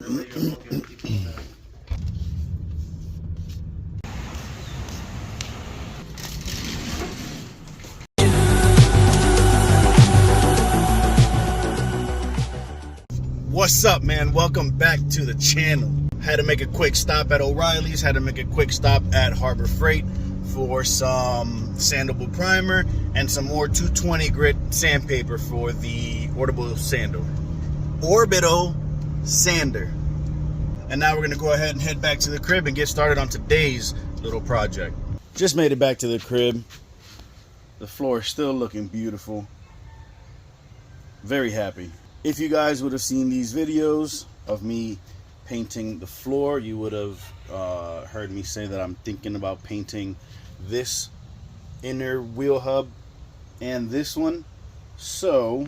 What's up, man? Welcome back to the channel. Had to make a quick stop at O'Reilly's, had to make a quick stop at Harbor Freight for some sandable primer and some more 220 grit sandpaper for the orbital sander. And now we're gonna go ahead and head back to the crib and get started on today's little project. Just made it back to the crib. The floor is still looking beautiful. Very happy. If you guys would have seen these videos of me painting the floor, you would have heard me say that I'm thinking about painting this inner wheel hub and this one. So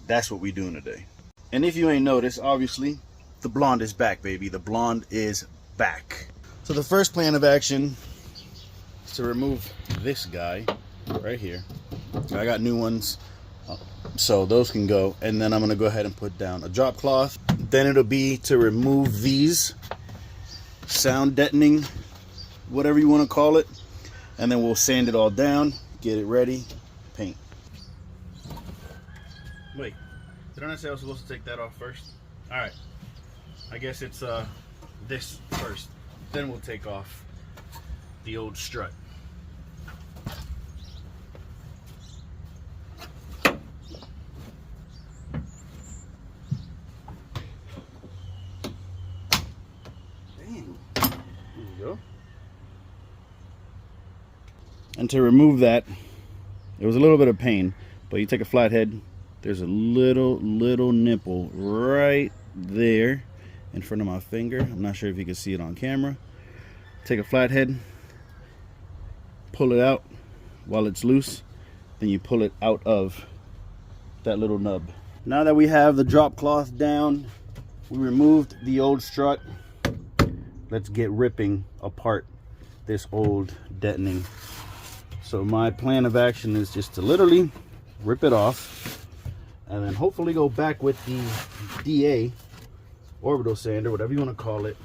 that's what we're doing today. And if you ain't noticed, obviously the blonde is back, baby. The blonde is back. So the first plan of action is to remove this guy right here. I got new ones, so those can go, and then I'm gonna go ahead and put down a drop cloth. Then it'll be to remove these sound deadening, whatever you want to call it, and then we'll sand it all down, get it ready, paint. Wait, did I not say I was supposed to take that off first? All right, I guess it's this first, then we'll take off the old strut. And to remove that, it was a little bit of pain, but you take a flathead, there's a little nipple right there in front of my finger. I'm not sure if you can see it on camera. Take a flathead, pull it out while it's loose, then you pull it out of that little nub. Now that we have the drop cloth down, we removed the old strut. Let's get ripping apart this old deadening. So my plan of action is just to literally rip it off and then hopefully go back with the DA orbital sander, whatever you want to call it,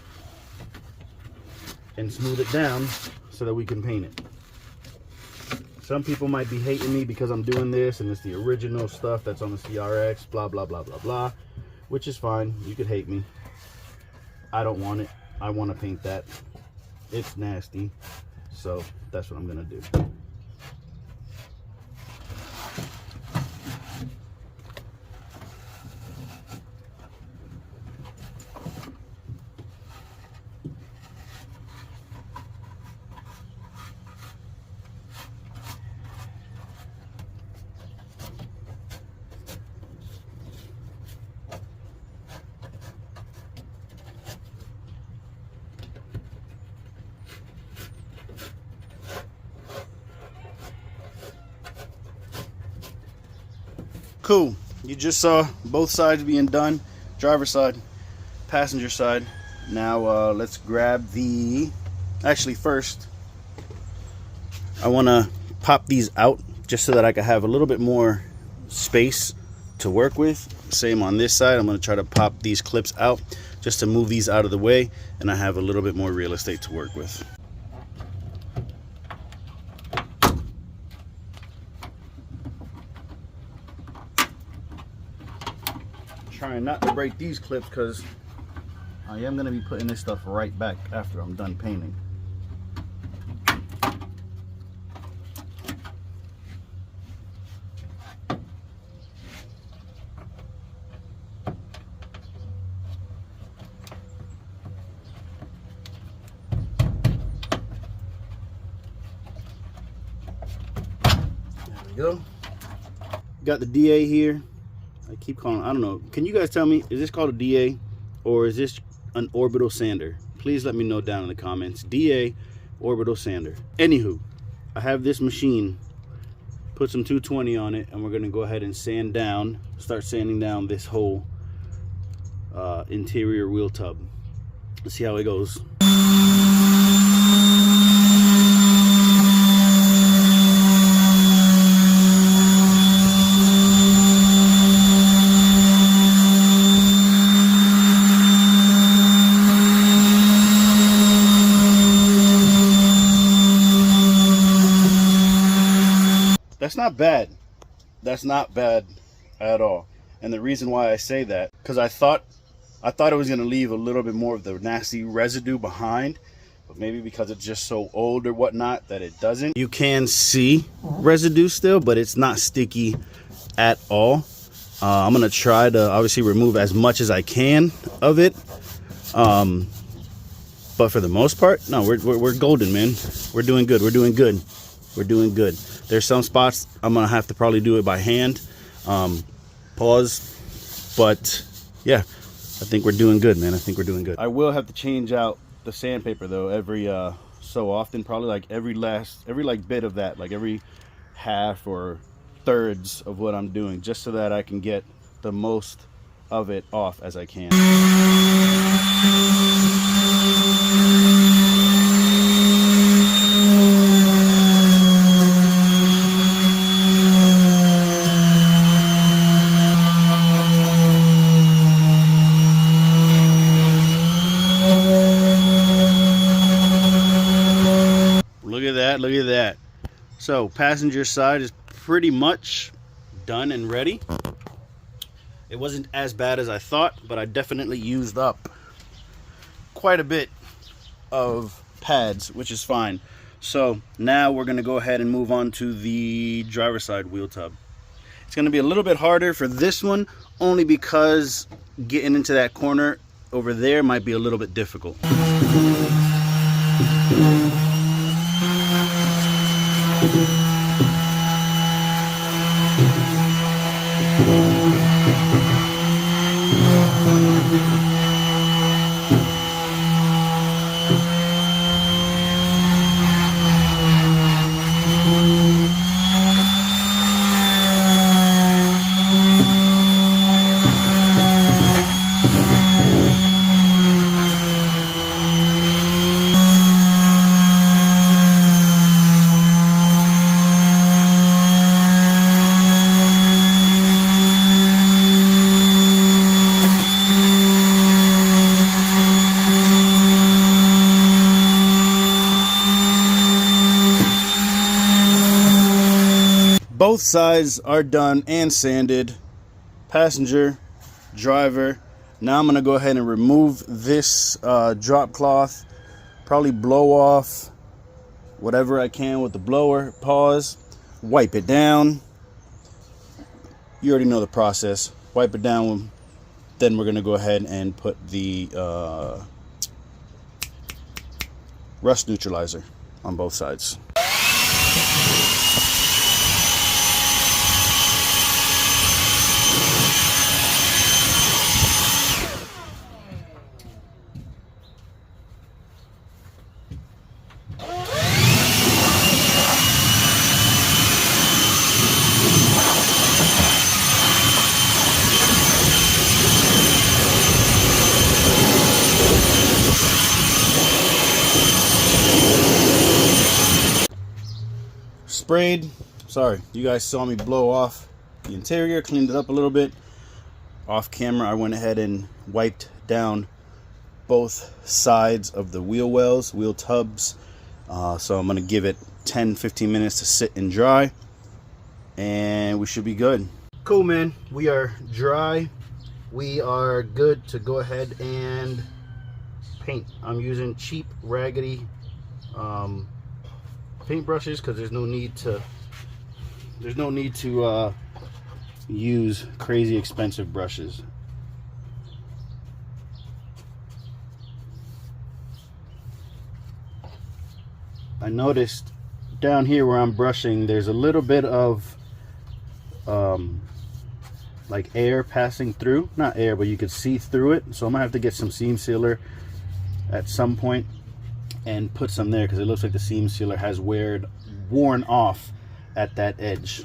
and smooth it down so that we can paint it. Some people might be hating me because I'm doing this and it's the original stuff that's on the CRX, blah blah blah blah blah, which is fine. You could hate me. I don't want it. I want to paint that. It's nasty, so that's what I'm gonna do. Cool, you just saw both sides being done, driver side, passenger side. Now let's grab the, actually first, I want to pop these out just so that I can have a little bit more space to work with. Same on this side, I'm going to try to pop these clips out just to move these out of the way, and I have a little bit more real estate to work with. Trying not to break these clips because I am going to be putting this stuff right back after I'm done painting. There we go. Got the DA here. I keep calling, I don't know. Can you guys tell me, is this called a DA or is this an orbital sander? Please let me know down in the comments. DA, orbital sander. Anywho, I have this machine, put some 220 on it, and we're gonna go ahead and sand down, start sanding down this whole interior wheel tub. Let's see how it goes. That's not bad. That's not bad at all. And the reason why I say that, because I thought it was going to leave a little bit more of the nasty residue behind, but maybe because it's just so old or whatnot that it doesn't. You can see residue still, but it's not sticky at all. I'm going to try to obviously remove as much as I can of it. But for the most part, no, we're golden, man. We're doing good. We're doing good. We're doing good. There's some spots I'm going to have to probably do it by hand. Pause. But yeah, I think we're doing good, man. I think we're doing good. I will have to change out the sandpaper though every so often, probably like every like bit of that, like every half or thirds of what I'm doing, just so that I can get the most of it off as I can. Look at that. So passenger side is pretty much done and ready. It wasn't as bad as I thought, but I definitely used up quite a bit of pads, which is fine. So now we're going to go ahead and move on to the driver's side wheel tub. It's going to be a little bit harder for this one, only because getting into that corner over there might be a little bit difficult. Both sides are done and sanded. Passenger, driver. Now I'm going to go ahead and remove this drop cloth. Probably blow off whatever I can with the blower. Pause. Wipe it down. You already know the process. Wipe it down. Then we're going to go ahead and put the rust neutralizer on both sides. Sprayed. Sorry, you guys saw me blow off the interior, cleaned it up a little bit. Off camera, I went ahead and wiped down both sides of the wheel wells, wheel tubs. So I'm going to give it 10-15 minutes to sit and dry, and we should be good. Cool, man. We are dry. We are good to go ahead and paint. I'm using cheap, raggedy paint brushes because there's no need to use crazy expensive brushes. I noticed down here where I'm brushing, there's a little bit of like air passing through. Not air, but you could see through it. So I'm gonna have to get some seam sealer at some point and put some there, because it looks like the seam sealer has worn off at that edge.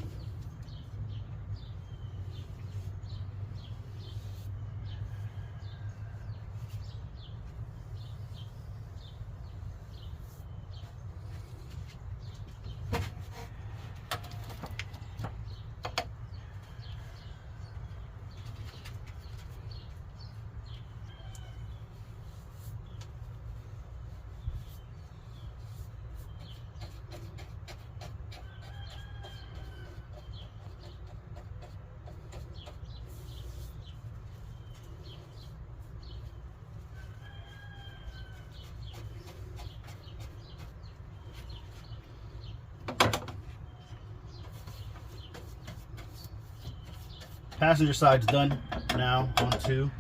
passenger side's done. Now onto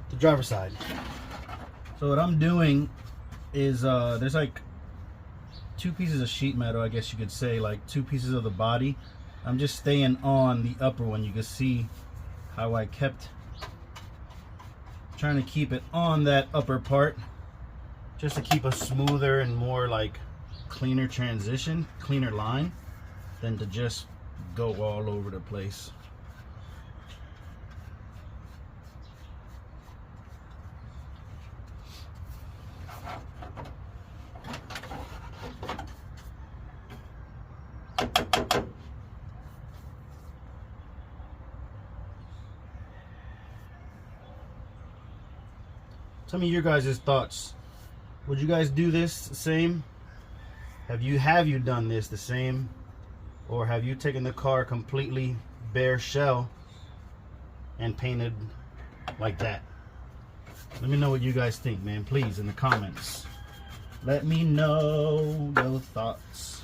the driver's side. So what I'm doing is there's like 2 pieces of sheet metal, I guess you could say, like 2 pieces of the body. I'm just staying on the upper one. You can see how I kept trying to keep it on that upper part, just to keep a smoother and more like cleaner transition, cleaner line, than to just go all over the place. Tell me your guys' thoughts. Would you guys do this the same? Have you done this the same? Or have you taken the car completely bare shell and painted like that? Let me know what you guys think, man. Please, in the comments. Let me know your thoughts.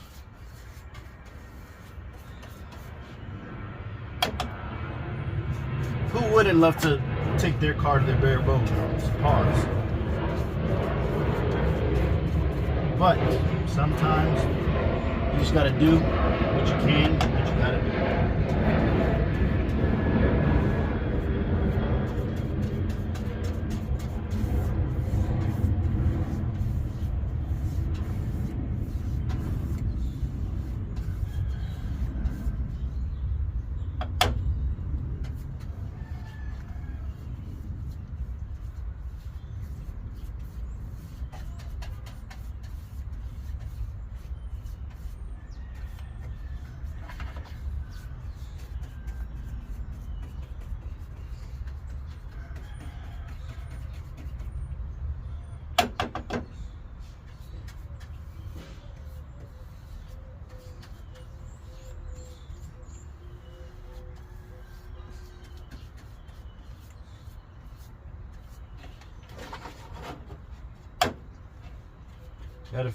Who wouldn't love to take their car to their bare bones? Pause. But sometimes you just gotta do what you can, what you gotta do. Gotta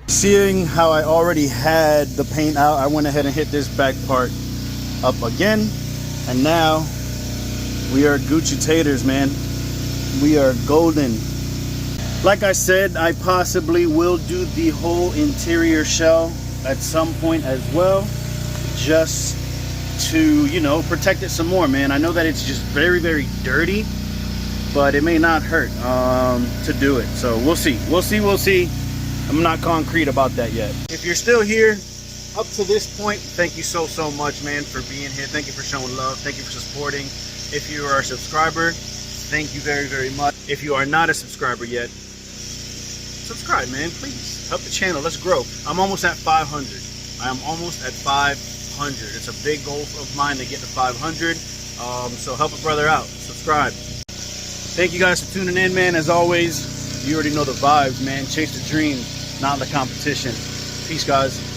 Seeing how I already had the paint out, I went ahead and hit this back part up again, and now we are Gucci taters, man. We are golden. Like I said, I possibly will do the whole interior shell at some point as well, just to, you know, protect it some more, man. I know that it's just very, very dirty, but it may not hurt to do it. So we'll see. We'll see. I'm not concrete about that yet. If you're still here up to this point, thank you so much, man, for being here. Thank you for showing love. Thank you for supporting. If you are a subscriber, thank you very, very much. If you are not a subscriber yet, subscribe, man, please. Help the channel. Let's grow. I'm almost at 500. I am almost at 500. It's a big goal of mine to get to 500. So help a brother out. Subscribe. Thank you guys for tuning in, man. As always, you already know the vibes, man. Chase the dream, not the competition. Peace, guys.